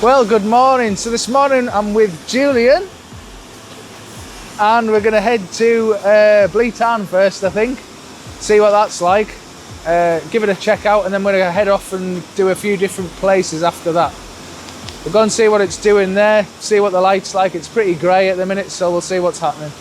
Well, good morning. So this morning I'm with Julian and we're going to head to Bleetarn first, I think. See what that's like. Give it a check out and then we're going to head off and do a few different places after that. We'll go and see what it's doing there, see what the light's like. It's pretty grey at the minute, so we'll see what's happening.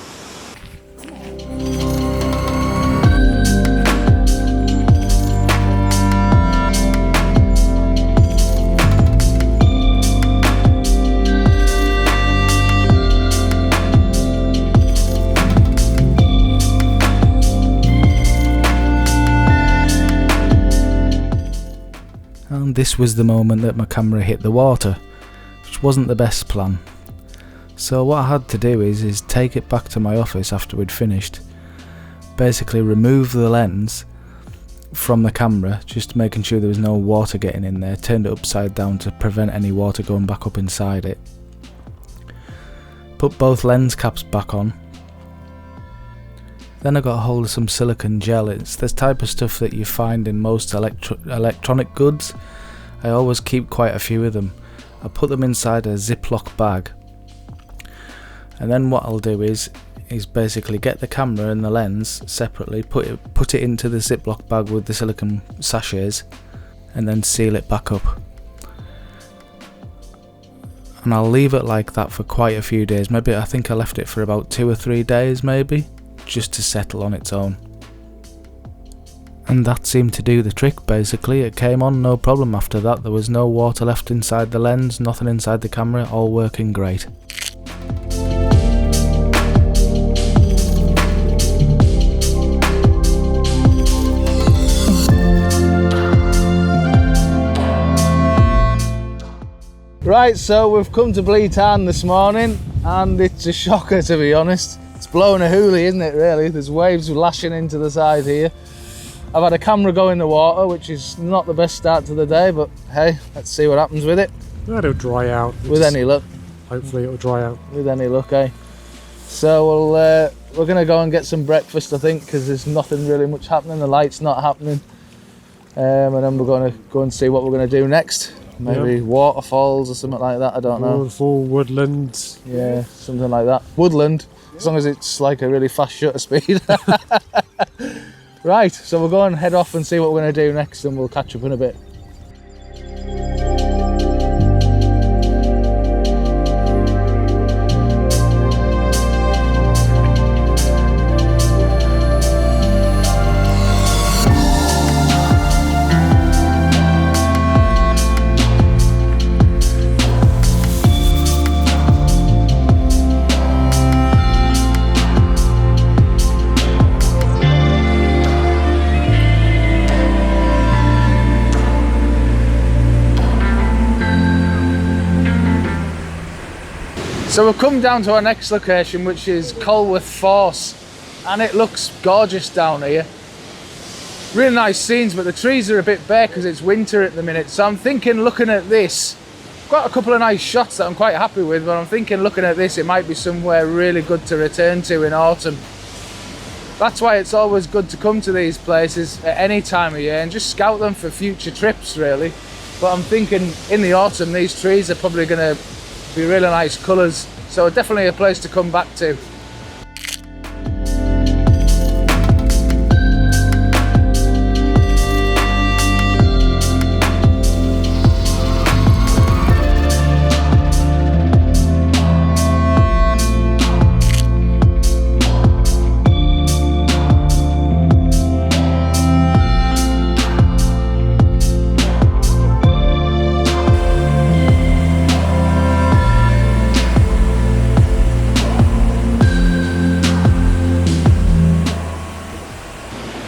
And this was the moment that my camera hit the water, which wasn't the best plan. So what I had to do is take it back to my office after we'd finished, basically remove the lens from the camera, just making sure there was no water getting in there, turned it upside down to prevent any water going back up inside it, put both lens caps back on. Then I got a hold of some silicone gel. It's this type of stuff that you find in most electronic goods. I always keep quite a few of them. I put them inside a Ziploc bag, and then what I'll do is basically get the camera and the lens separately, put it into the Ziploc bag with the silicone sachets, and then seal it back up. And I'll leave it like that for quite a few days. Maybe I think I left it for about 2 or 3 days maybe, just to settle on its own. And that seemed to do the trick basically. It came on no problem after that. There was no water left inside the lens, nothing inside the camera, all working great. Right, so we've come to Bleetarn this morning and it's a shocker, to be honest. It's blowing a hoolie, isn't it, really? There's waves lashing into the side here. I've had a camera go in the water, which is not the best start to the day, but hey, let's see what happens with it. It'll dry out. With any luck. Hopefully it'll dry out. With any luck, eh? So we're going to go and get some breakfast, I think, because there's nothing really much happening. The light's not happening. And then we're going to go and see what we're going to do next. Maybe waterfalls or something like that, I don't know. Full woodland. Yeah, something like that. Woodland, as long as it's like a really fast shutter speed. Right, so we'll go and head off and see what we're going to do next and we'll catch up in a bit. So we've come down to our next location, which is Colworth Force, and it looks gorgeous down here. Really nice scenes, but the trees are a bit bare because it's winter at the minute. So I'm thinking, looking at this, got a couple of nice shots that I'm quite happy with, but I'm thinking looking at this, it might be somewhere really good to return to in autumn. That's why it's always good to come to these places at any time of year and just scout them for future trips, really. But I'm thinking in the autumn, these trees are probably going to be really nice colours, so definitely a place to come back to.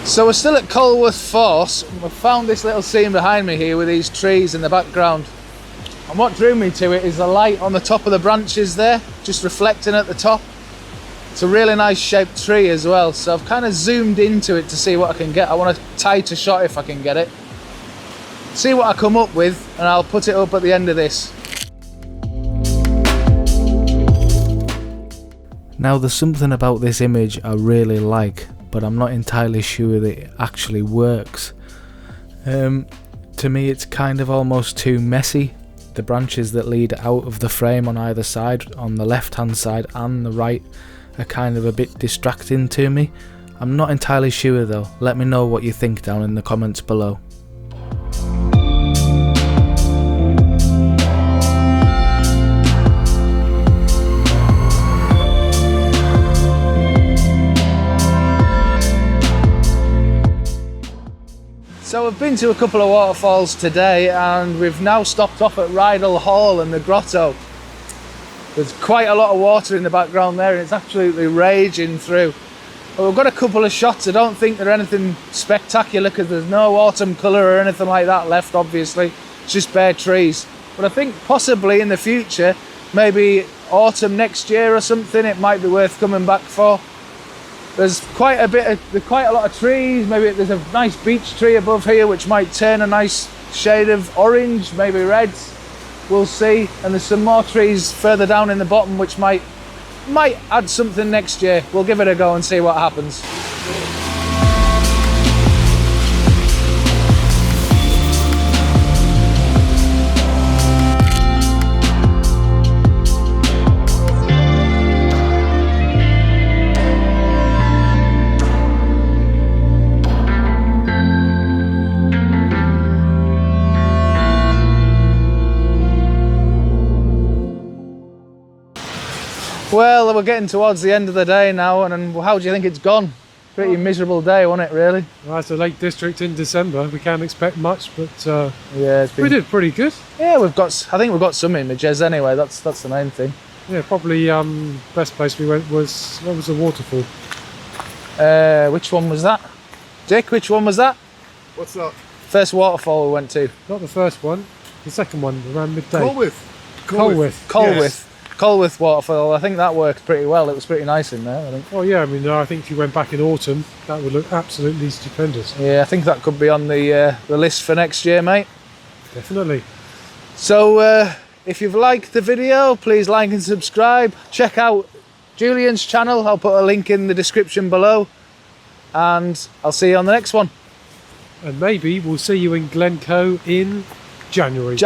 So we're still at Colworth Force. We've found this little scene behind me here with these trees in the background. And what drew me to it is the light on the top of the branches there, just reflecting at the top. It's a really nice shaped tree as well, so I've kind of zoomed into it to see what I can get. I want a tighter shot if I can get it. See what I come up with and I'll put it up at the end of this. Now there's something about this image I really like, but I'm not entirely sure that it actually works. To me it's kind of almost too messy, The branches that lead out of the frame on either side, on the left hand side and the right, are kind of a bit distracting to me. I'm not entirely sure though. Let me know what you think down in the comments below. So we've been to a couple of waterfalls today, and we've now stopped off at Rydal Hall and the grotto. There's quite a lot of water in the background there, and it's absolutely raging through. But we've got a couple of shots. I don't think they're anything spectacular because there's no autumn colour or anything like that left, obviously. It's just bare trees. But I think possibly in the future, maybe autumn next year or something, it might be worth coming back for. There's quite a lot of trees. Maybe there's a nice beech tree above here which might turn a nice shade of orange, maybe reds. We'll see. And there's some more trees further down in the bottom which might add something next year. We'll give it a go and see what happens. Well, we're getting towards the end of the day now, and how do you think it's gone? Pretty miserable day, wasn't it, really? Well, it's a Lake District in December. We can't expect much, but yeah, we did pretty good. Yeah, I think we've got some images anyway. That's the main thing. Yeah, probably best place we went was, what was the waterfall? Which one was that? Dick, which one was that? What's that? First waterfall we went to. Not the first one, the second one around midday. Colwith. Colwith waterfall. I think that worked pretty well. It was pretty nice in there, I think. Oh yeah, I mean, I think if you went back in autumn, that would look absolutely stupendous. Yeah, I think that could be on the list for next year, mate. Definitely. So if you've liked the video, please like and subscribe. Check out Julian's channel. I'll put a link in the description below, and I'll see you on the next one. And maybe we'll see you in Glencoe in January.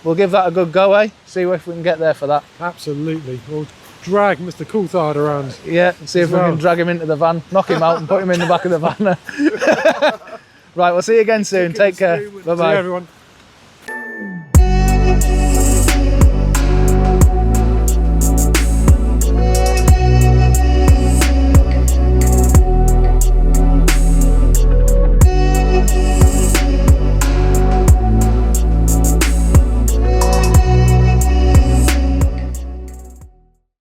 We'll give that a good go, eh? See if we can get there for that. Absolutely. We'll drag Mr. Coulthard around. Yeah, see if we can drag him into the van, knock him out and put him in the back of the van. Right, we'll see you again soon. Take care. Bye-bye. See you, everyone.